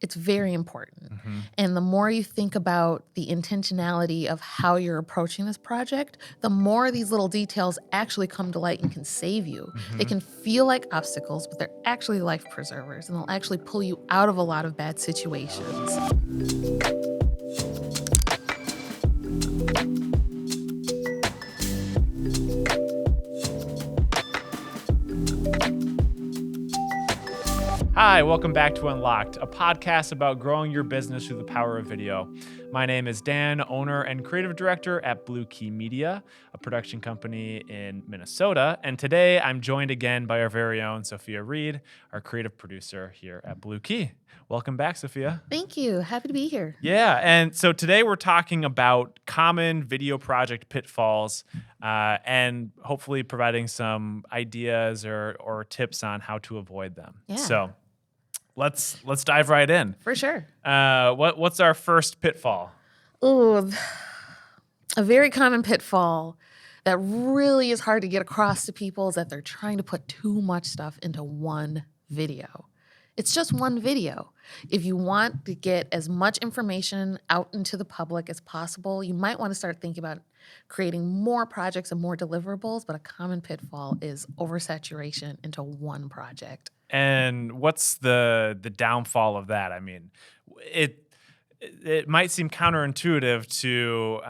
It's very important. And the more you think about the intentionality of how you're approaching this project, the more these little details actually come to light and can save you. They can feel like obstacles, but they're actually life preservers, and they'll actually pull you out of a lot of bad situations. Hi, welcome back to Unlocked, a podcast about growing your business through the power of video. My name is Dan, owner and creative director at Blue Key Media, a production company in Minnesota. And today I'm joined again by our very own Sophia Reed, our creative producer here at Blue Key. Welcome back, Sophia. Thank you. Happy to be here. Yeah, and so today we're talking about common video project pitfalls and hopefully providing some ideas or tips on how to avoid them. Yeah. So let's dive right in. For sure. What's our first pitfall? Ooh, a very common pitfall that really is hard to get across to people is that they're trying to put too much stuff into one video. It's just one video. If you want to get as much information out into the public as possible, you might want to start thinking about creating more projects and more deliverables, but a common pitfall is oversaturation into one project. And what's the downfall of that? I mean, it might seem counterintuitive to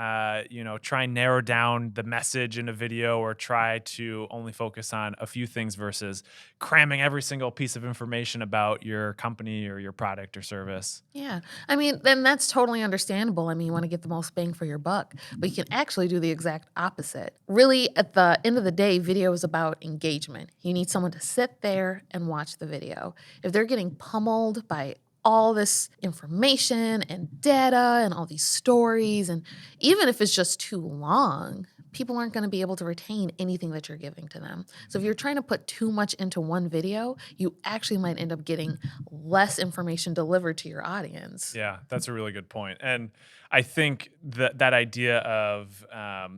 try and narrow down the message in a video or try to only focus on a few things versus cramming every single piece of information about your company or your product or service. Yeah. I mean, then that's totally understandable. I mean, you want to get the most bang for your buck, but you can actually do the exact opposite. Really, at the end of the day, video is about engagement. You need someone to sit there and watch the video. If they're getting pummeled by all this information and data and all these stories, and even if it's just too long, people aren't going to be able to retain anything that you're giving to them. So if you're trying to put too much into one video, you actually might end up getting less information delivered to your audience. Yeah, that's a really good point. And I think that idea of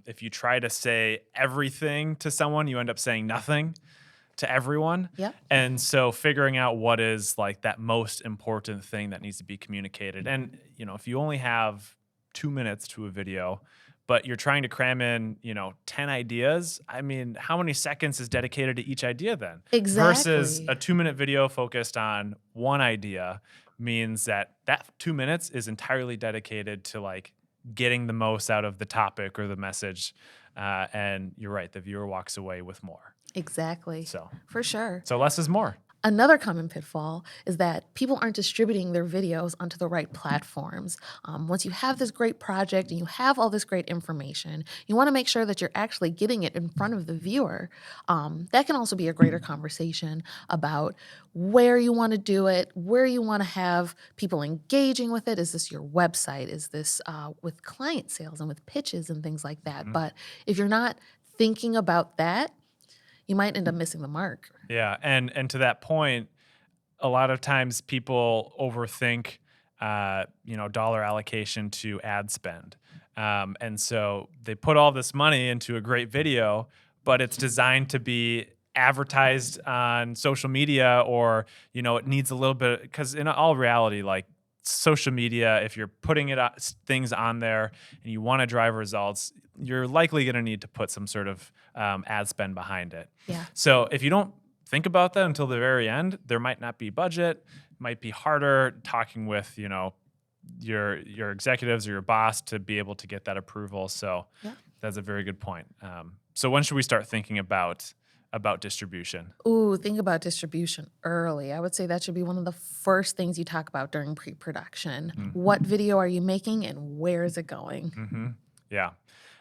if you try to say everything to someone, you end up saying nothing to everyone. Yep. And so figuring out what is like that most important thing that needs to be communicated. And, if you only have 2 minutes to a video, but you're trying to cram in, 10 ideas, I mean, how many seconds is dedicated to each idea then? Exactly. Versus a 2-minute video focused on one idea means that 2 minutes is entirely dedicated to like getting the most out of the topic or the message. And you're right, the viewer walks away with more. Exactly. So for sure. So less is more. Another common pitfall is that people aren't distributing their videos onto the right platforms. Once you have this great project and you have all this great information, you want to make sure that you're actually getting it in front of the viewer. That can also be a greater conversation about where you want to do it, where you want to have people engaging with it. Is this your website? Is this with client sales and with pitches and things like that? But if you're not thinking about that, you might end up missing the mark. Yeah, and to that point, a lot of times people overthink, dollar allocation to ad spend, and so they put all this money into a great video, but it's designed to be advertised on social media, or it needs a little bit, because in all reality, like social media, if you're putting things on there and you want to drive results, you're likely going to need to put some sort of ad spend behind it. Yeah. So if you don't think about that until the very end, there might not be budget, might be harder talking with, your executives or your boss to be able to get that approval. So That's a very good point. So when should we start thinking about distribution? Ooh, think about distribution early. I would say that should be one of the first things you talk about during pre-production. What video are you making and where is it going? Yeah.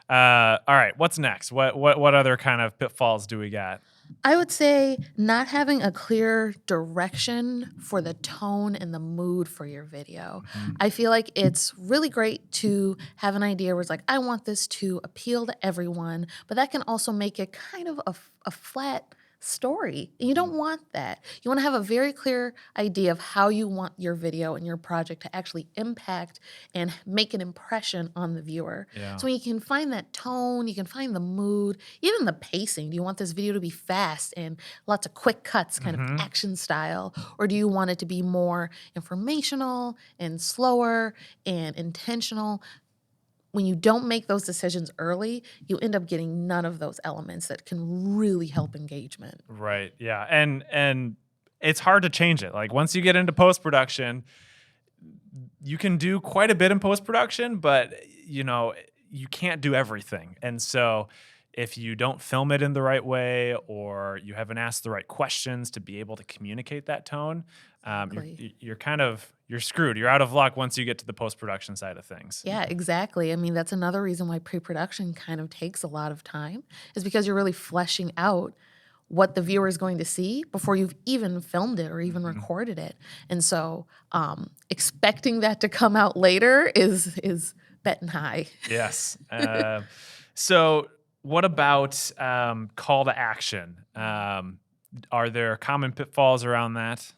All right. What's next? What other kind of pitfalls do we got? I would say not having a clear direction for the tone and the mood for your video. I feel like it's really great to have an idea where it's like, I want this to appeal to everyone, but that can also make it kind of a flat story. You Mm. don't want that. You want to have a very clear idea of how you want your video and your project to actually impact and make an impression on the viewer. Yeah. So when you can find that tone, you can find the mood, even the pacing. Do you want this video to be fast and lots of quick cuts, kind of Mhm. action style? Or do you want it to be more informational and slower and intentional? When you don't make those decisions early, you end up getting none of those elements that can really help engagement. Right. Yeah. And it's hard to change it. Like once you get into post-production, you can do quite a bit in post-production, but you can't do everything. And so if you don't film it in the right way or you haven't asked the right questions to be able to communicate that tone, Exactly. you're screwed. You're out of luck once you get to the post-production side of things. Yeah, exactly. I mean, that's another reason why pre-production kind of takes a lot of time, is because you're really fleshing out what the viewer is going to see before you've even filmed it or even Mhm. recorded it. And so, expecting that to come out later is betting high. Yes. So what about call to action? Are there common pitfalls around that?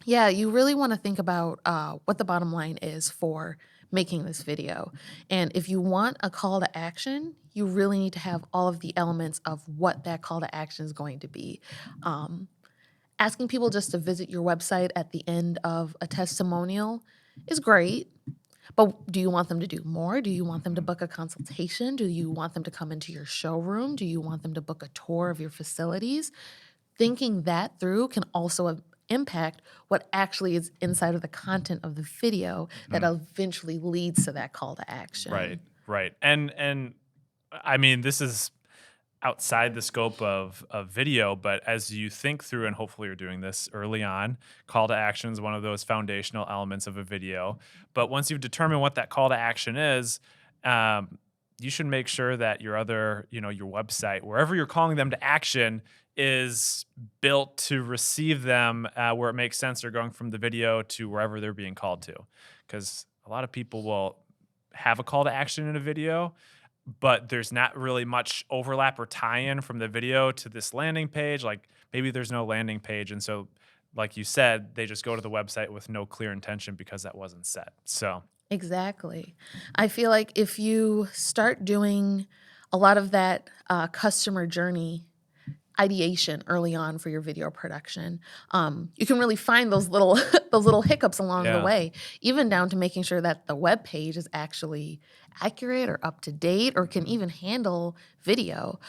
Yeah, you really want to think about what the bottom line is for making this video. And if you want a call to action, you really need to have all of the elements of what that call to action is going to be. Um, Asking people just to visit your website at the end of a testimonial is great. But do you want them to do more? Do you want them to Mhm. book a consultation? Do you want them to come into your showroom? Do you want them to book a tour of your facilities? Thinking that through can also impact what actually is inside of the content of the video that Mhm. eventually leads to that call to Right, action. right. And I mean, this is outside the scope of video, but as you think through, and hopefully you're doing this early on, call to action is one of those foundational elements of a video. But once you've determined what that call to action is, um, you should make sure that your website, wherever you're calling them to action, is built to receive them where it makes sense. They're going from the video to wherever they're being called to, because a lot of people will have a call to action in a video, but there's not really much overlap or tie-in from the video to this landing page. Like maybe there's no landing page, and so, like you said, they just go to the website with no clear intention because that wasn't set. So, Exactly. I feel like if you start doing a lot of that customer journey ideation early on for your video production, you can really find those little those little hiccups along the yeah, way, even down to making sure that the web page is actually accurate or up to date or can even handle video.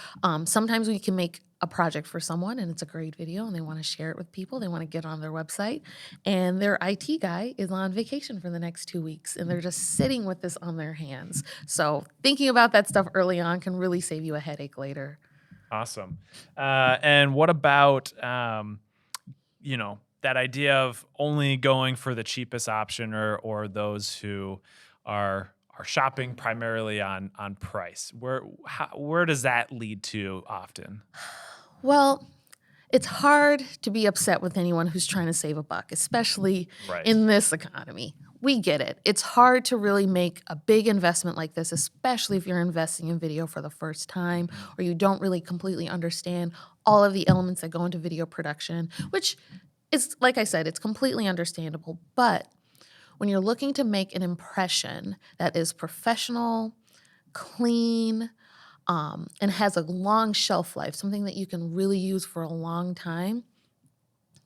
Sometimes we can make a project for someone and it's a great video and they want to share it with people. They want to get on their website, and their IT guy is on vacation for the next 2 weeks and they're just sitting with this on their hands. So thinking about that stuff early on can really save you a headache later. awesome. And what about that idea of only going for the cheapest option, or those who are shopping primarily on price? Where does that lead to often? Well, it's hard to be upset with anyone who's trying to save a buck, especially Right. in this economy. We get it. It's hard to really make a big investment like this, especially if you're investing in video for the first time Mhm. or you don't really completely understand all of the elements that go into video production, which is, like I said, it's completely understandable. But when you're looking to make an impression that is professional, clean, and has a long shelf life, something that you can really use for a long time,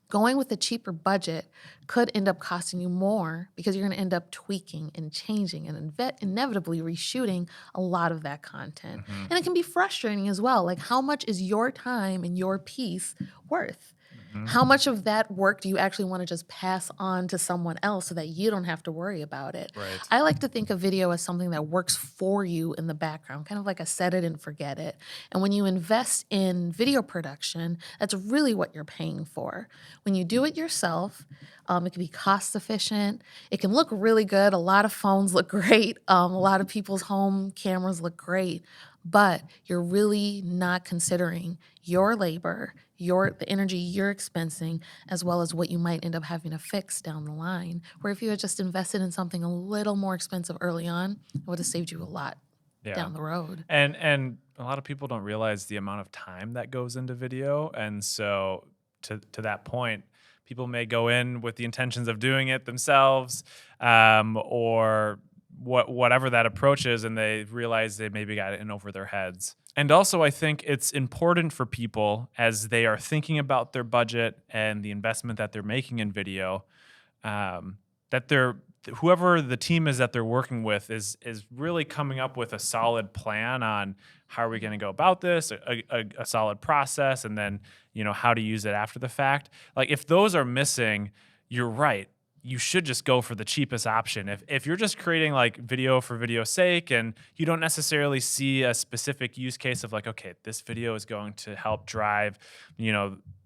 going with a cheaper budget could end up costing you more because you're going to end up tweaking and changing and inevitably reshooting a lot of that content. Mhm. And it can be frustrating as well. Like, how much is your time and your piece worth? Mhm. How much of that work do you actually want to just pass on to someone else so that you don't have to worry about it? Right. I like to think of video as something that works for you in the background, kind of like a set it and forget it. And when you invest in video production, that's really what you're paying for. When you do it yourself, it can be cost efficient. It can look really good. A lot of phones look great. A lot of people's home cameras look great, but you're really not considering your labor, the energy you're expensing, as well as what you might end up having to fix down the line. Where if you had just invested in something a little more expensive early on, it would have saved you a lot Yeah. down the road. And a lot of people don't realize the amount of time that goes into video, and so to that point, people may go in with the intentions of doing it themselves, or whatever that approach is, and they realize they maybe got it in over their heads. And also, I think it's important for people as they are thinking about their budget and the investment that they're making in video, that they're whoever the team is that they're working with is really coming up with a solid plan on how are we going to go about this, a solid process, and then how to use it after the fact. Like if those are missing, you're right. You should just go for the cheapest option. If you're just creating like video for video's sake and you don't necessarily see a specific use case of like, okay, this video is going to help drive,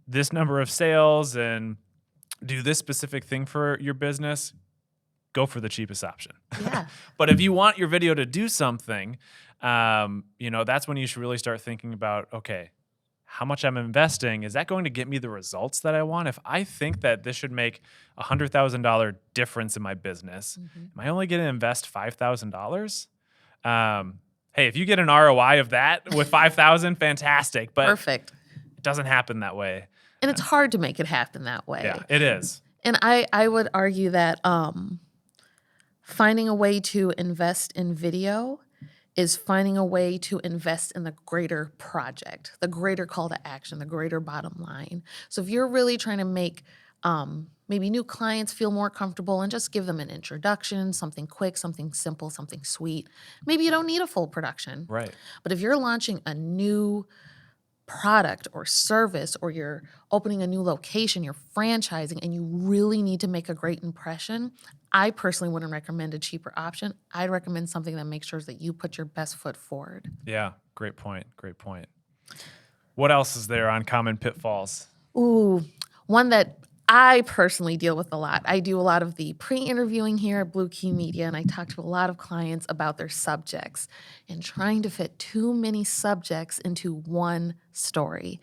this number of sales and do this specific thing for your business, go for the cheapest option. Yeah. But if you want your video to do something, that's when you should really start thinking about, okay, how much I'm investing, is that going to get me the results that I want? If I think that this should make $100,000 difference in my business, am I only going to invest $5,000? Hey, if you get an ROI of that with $5,000, fantastic. But Perfect. it doesn't happen that way. And it's hard to make it happen that way. Yeah, it is. And I would argue that finding a way to invest in video is finding a way to invest in the greater project, the greater call to action, the greater bottom line. So if you're really trying to make maybe new clients feel more comfortable and just give them an introduction, something quick, something simple, something sweet, maybe you don't need a full production. Right. But if you're launching a new product or service, or you're opening a new location, you're franchising, and you really need to make a great impression, I personally wouldn't recommend a cheaper option. I'd recommend something that makes sure that you put your best foot forward. Yeah, great point. Great point. What else is there on common pitfalls? Ooh, one that I personally deal with a lot. I do a lot of the pre-interviewing here at Blue Key Media, and I talk to a lot of clients about their subjects and trying to fit too many subjects into one story.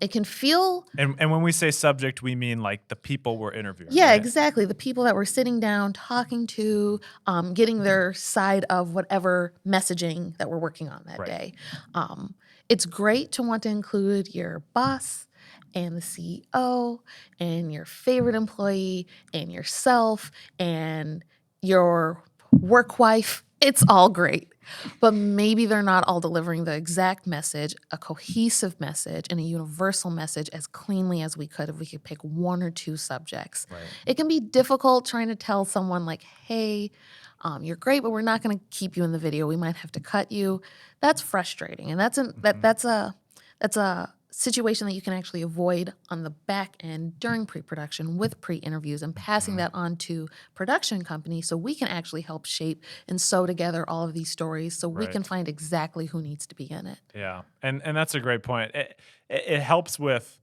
It can feel... And when we say subject, we mean like the people we're interviewing. Yeah, right? exactly. The people that we're sitting down, talking to, getting their side of whatever messaging that we're working on that Right. day. It's great to want to include your boss and the CEO and your favorite employee and yourself and your work wife. It's all great. But maybe they're not all delivering the exact message, a cohesive message, and a universal message as cleanly as we could if we could pick one or two subjects. Right. It can be difficult trying to tell someone like, hey, you're great, but we're not going to keep you in the video. We might have to cut you. That's frustrating. And that's a situation that you can actually avoid on the back end during pre-production with pre-interviews and passing that on to production companies so we can actually help shape and sew together all of these stories so we Right. can find exactly who needs to be in it. Yeah, and that's a great point. It helps with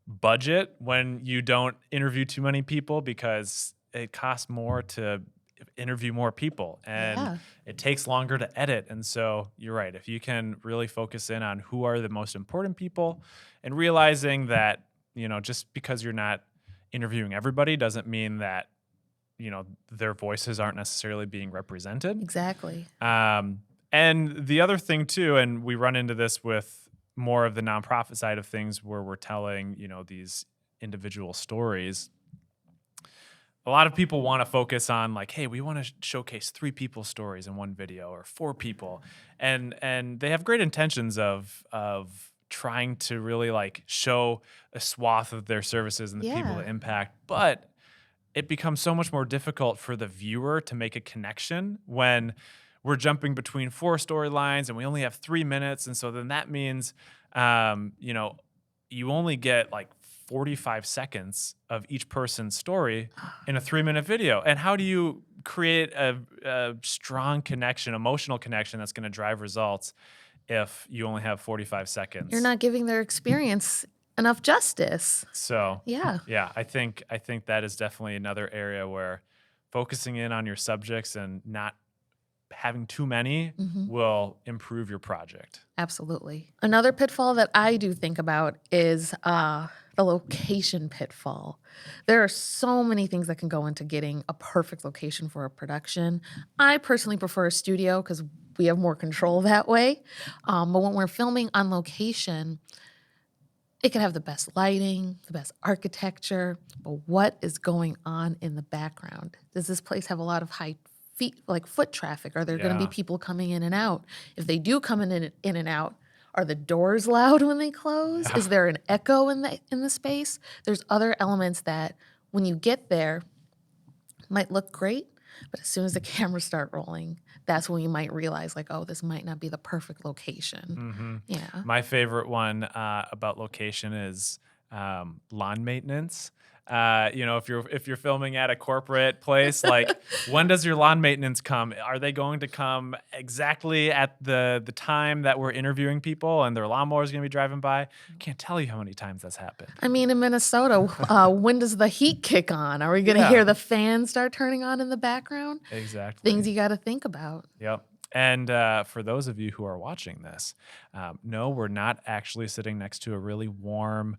budget when you don't interview too many people because it costs more to interview more people and Yeah. it takes longer to edit. And so you're right. If you can really focus in on who are the most important people and realizing that, just because you're not interviewing everybody doesn't mean that, their voices aren't necessarily being represented. Exactly. And the other thing too, and we run into this with more of the nonprofit side of things where we're telling, these individual stories. A lot of people want to focus on like, hey, we want to showcase 3 people's stories in one video or 4 people. And they have great intentions of trying to really like show a swath of their services and the people Yeah. to impact. But it becomes so much more difficult for the viewer to make a connection when we're jumping between 4 storylines and we only have 3 minutes. And so then that means, you only get like 45 seconds of each person's story in a 3-minute video. And how do you create a strong connection, emotional connection that's going to drive results if you only have 45 seconds? You're not giving their experience enough justice. So Yeah. I think that is definitely another area where focusing in on your subjects and not having too many will improve your project. Absolutely. Another pitfall that I do think about is the location pitfall. There are so many things that can go into getting a perfect location for a production. I personally prefer a studio because we have more control that way. But when we're filming on location, it can have the best lighting, the best architecture, but what is going on in the background? Does this place have a lot of high feet, like foot traffic? Are there going to be Yeah. people coming in and out? If they do come in and out, are the doors loud when they close? Yeah. Is there an echo in the space? There's other elements that when you get there might look great, but as soon as the cameras start rolling, that's when you might realize like, oh, this might not be the perfect location. Yeah. My favorite one about location is lawn maintenance. If you're filming at a corporate place, like when does your lawn maintenance come? Are they going to come exactly at the time that we're interviewing people and their lawnmower is going to be driving by? I can't tell you how many times that's happened. I mean, in Minnesota, when does the heat kick on? Are we going to Yeah. hear the fan start turning on in the background? Exactly. Things you got to think about. Yep. And for those of you who are watching this, no, we're not actually sitting next to a really warm,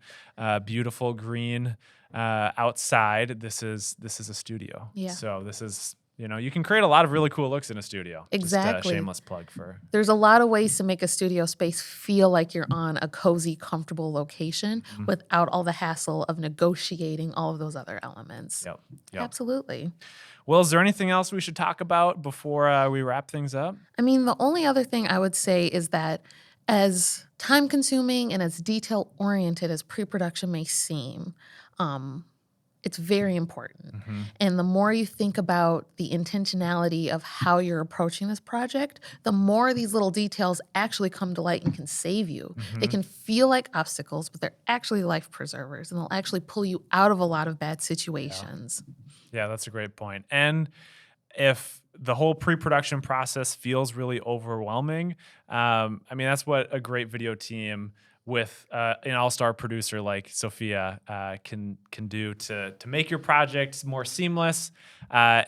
beautiful green outside. This is a studio. Yeah. So this is, you can create a lot of really cool looks in a studio. Exactly. Just a shameless plug for. There's a lot of ways to make a studio space feel like you're on a cozy, comfortable location without all the hassle of negotiating all of those other elements. Yep. Absolutely. Well, is there anything else we should talk about before we wrap things up? I mean, the only other thing I would say is that as time consuming and as detail oriented as pre-production may seem, it's very important. And the more you think about the intentionality of how you're approaching this project, the more these little details actually come to light and can save you. They can feel like obstacles, but they're actually life preservers, and they'll actually pull you out of a lot of bad situations. Yeah, that's a great point. And if the whole pre-production process feels really overwhelming, that's what a great video team with an all-star producer like Sophia can do to make your project more seamless. A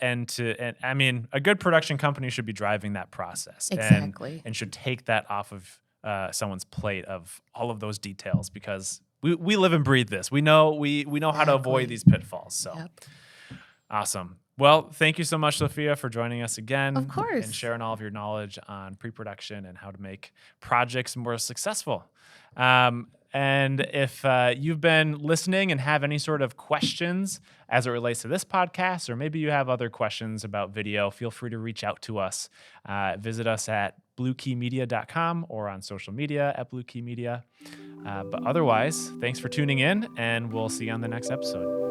good production company should be driving that process. Exactly. And should take that off of someone's plate of all of those details, because we live and breathe this. We know how to avoid these pitfalls. So. Yep. Awesome. Well, thank you so much, Sophia, for joining us again. Of course. And sharing all of your knowledge on pre-production and how to make projects more successful. And if you've been listening and have any sort of questions as it relates to this podcast, or maybe you have other questions about video, feel free to reach out to us. Visit us at bluekeymedia.com or on social media at bluekeymedia. But otherwise, thanks for tuning in, and we'll see you on the next episode.